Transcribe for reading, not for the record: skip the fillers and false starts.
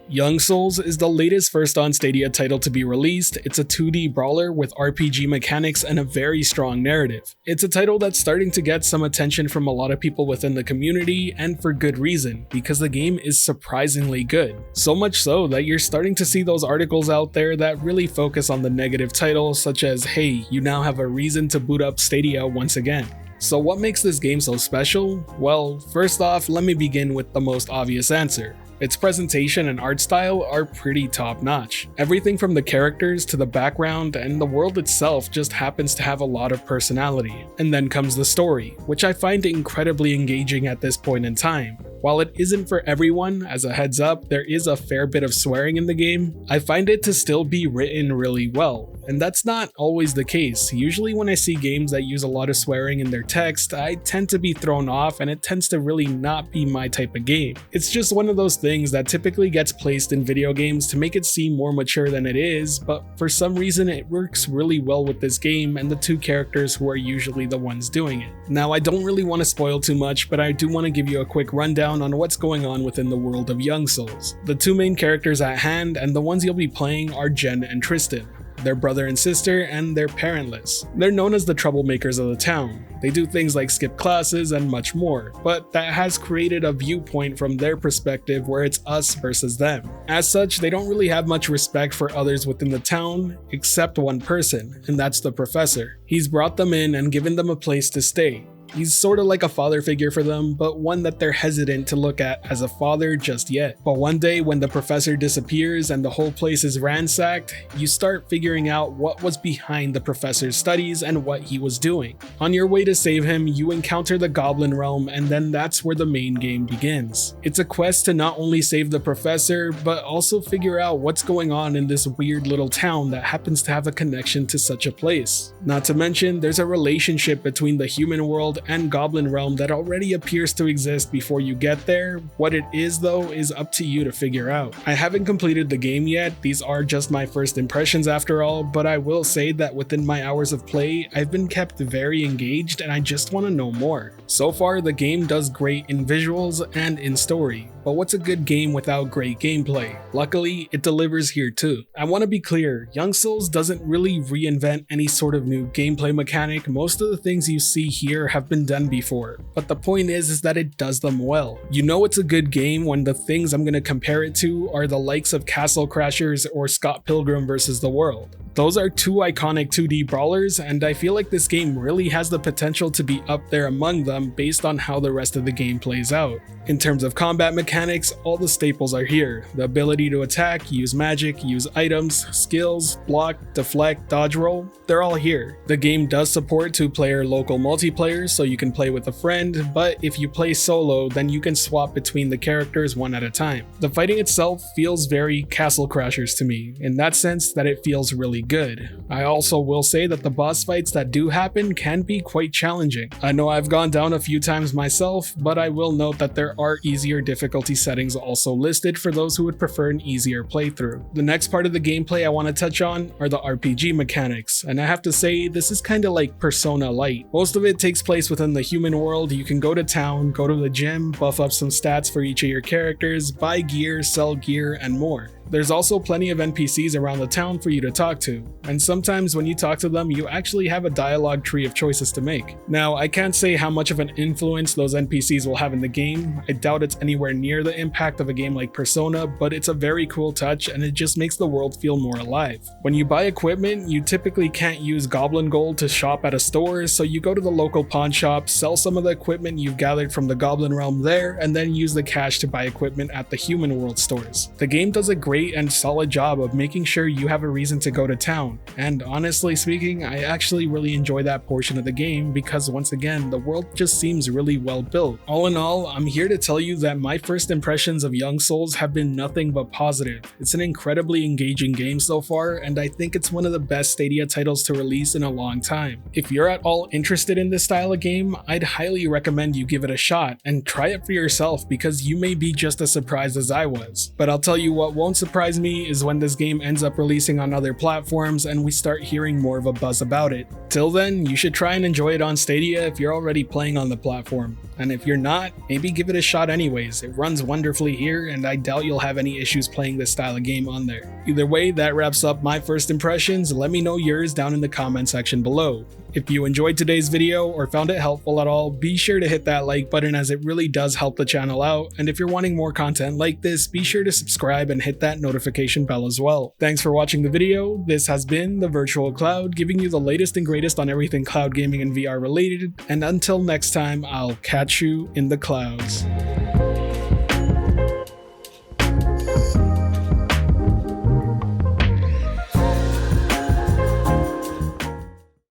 Young Souls is the latest first on Stadia title to be released. It's a 2D brawler with RPG mechanics and a very strong narrative. It's a title that's starting to get some attention from a lot of people within the community, and for good reason, because the game is surprisingly good. So much so that you're starting to see those articles out there that really focus on the negative titles, such as, hey, you now have a reason to boot up Stadia once again. So what makes this game so special? Well, first off, let me begin with the most obvious answer. Its presentation and art style are pretty top notch. Everything from the characters to the background and the world itself just happens to have a lot of personality. And then comes the story, which I find incredibly engaging at this point in time. While it isn't for everyone, as a heads up, there is a fair bit of swearing in the game, I find it to still be written really well. And that's not always the case. Usually when I see games that use a lot of swearing in their text, I tend to be thrown off and it tends to really not be my type of game. It's just one of those things that typically gets placed in video games to make it seem more mature than it is, but for some reason it works really well with this game and the two characters who are usually the ones doing it. Now, I don't really want to spoil too much, but I do want to give you a quick rundown on what's going on within the world of Young Souls. The two main characters at hand and the ones you'll be playing are Jen and Tristan. They're brother and sister, and they're parentless. They're known as the troublemakers of the town. They do things like skip classes and much more, but that has created a viewpoint from their perspective where it's us versus them. As such, they don't really have much respect for others within the town, except one person, and that's the professor. He's brought them in and given them a place to stay. He's sort of like a father figure for them, but one that they're hesitant to look at as a father just yet. But one day when the professor disappears and the whole place is ransacked, you start figuring out what was behind the professor's studies and what he was doing. On your way to save him, you encounter the Goblin Realm, and then that's where the main game begins. It's a quest to not only save the professor, but also figure out what's going on in this weird little town that happens to have a connection to such a place. Not to mention, there's a relationship between the human world and Goblin Realm that already appears to exist before you get there. What it is though is up to you to figure out. I haven't completed the game yet, these are just my first impressions after all, but I will say that within my hours of play, I've been kept very engaged and I just want to know more. So far, the game does great in visuals and in story, but what's a good game without great gameplay? Luckily, it delivers here too. I want to be clear, Young Souls doesn't really reinvent any sort of new gameplay mechanic. Most of the things you see here have been done before, but the point is that it does them well. You know it's a good game when the things I'm going to compare it to are the likes of Castle Crashers or Scott Pilgrim vs. the World. Those are two iconic 2D brawlers, and I feel like this game really has the potential to be up there among them based on how the rest of the game plays out. In terms of combat mechanics, all the staples are here. The ability to attack, use magic, use items, skills, block, deflect, dodge roll, they're all here. The game does support 2-player local multiplayer, so you can play with a friend, but if you play solo, then you can swap between the characters one at a time. The fighting itself feels very Castle Crashers to me, in that sense that it feels really good. I also will say that the boss fights that do happen can be quite challenging. I know I've gone down a few times myself, but I will note that there are easier difficulty settings also listed for those who would prefer an easier playthrough. The next part of the gameplay I want to touch on are the RPG mechanics, and I have to say this is kinda like Persona Light. Most of it takes place within the human world. You can go to town, go to the gym, buff up some stats for each of your characters, buy gear, sell gear, and more. There's also plenty of NPCs around the town for you to talk to, and sometimes when you talk to them, you actually have a dialogue tree of choices to make. Now, I can't say how much of an influence those NPCs will have in the game. I doubt it's anywhere near the impact of a game like Persona, but it's a very cool touch and it just makes the world feel more alive. When you buy equipment, you typically can't use Goblin Gold to shop at a store, so you go to the local pawn shop, sell some of the equipment you've gathered from the Goblin Realm there, and then use the cash to buy equipment at the human world stores. The game does a great and solid job of making sure you have a reason to go to town, and honestly speaking, I actually really enjoy that portion of the game because once again, the world just seems really well built. All in all, I'm here to tell you that my first impressions of Young Souls have been nothing but positive. It's an incredibly engaging game so far, and I think it's one of the best Stadia titles to release in a long time. If you're at all interested in this style of game, I'd highly recommend you give it a shot and try it for yourself because you may be just as surprised as I was. But I'll tell you what won't surprise surprise me is when this game ends up releasing on other platforms and we start hearing more of a buzz about it. Till then, you should try and enjoy it on Stadia if you're already playing on the platform. And if you're not, maybe give it a shot anyways. It runs wonderfully here, and I doubt you'll have any issues playing this style of game on there. Either way, that wraps up my first impressions. Let me know yours down in the comment section below. If you enjoyed today's video or found it helpful at all, be sure to hit that like button as it really does help the channel out, and if you're wanting more content like this, be sure to subscribe and hit that notification bell as well. Thanks for watching the video. This has been The Virtual Cloud, giving you the latest and greatest on everything cloud gaming and VR related, and until next time, I'll catch you in the clouds.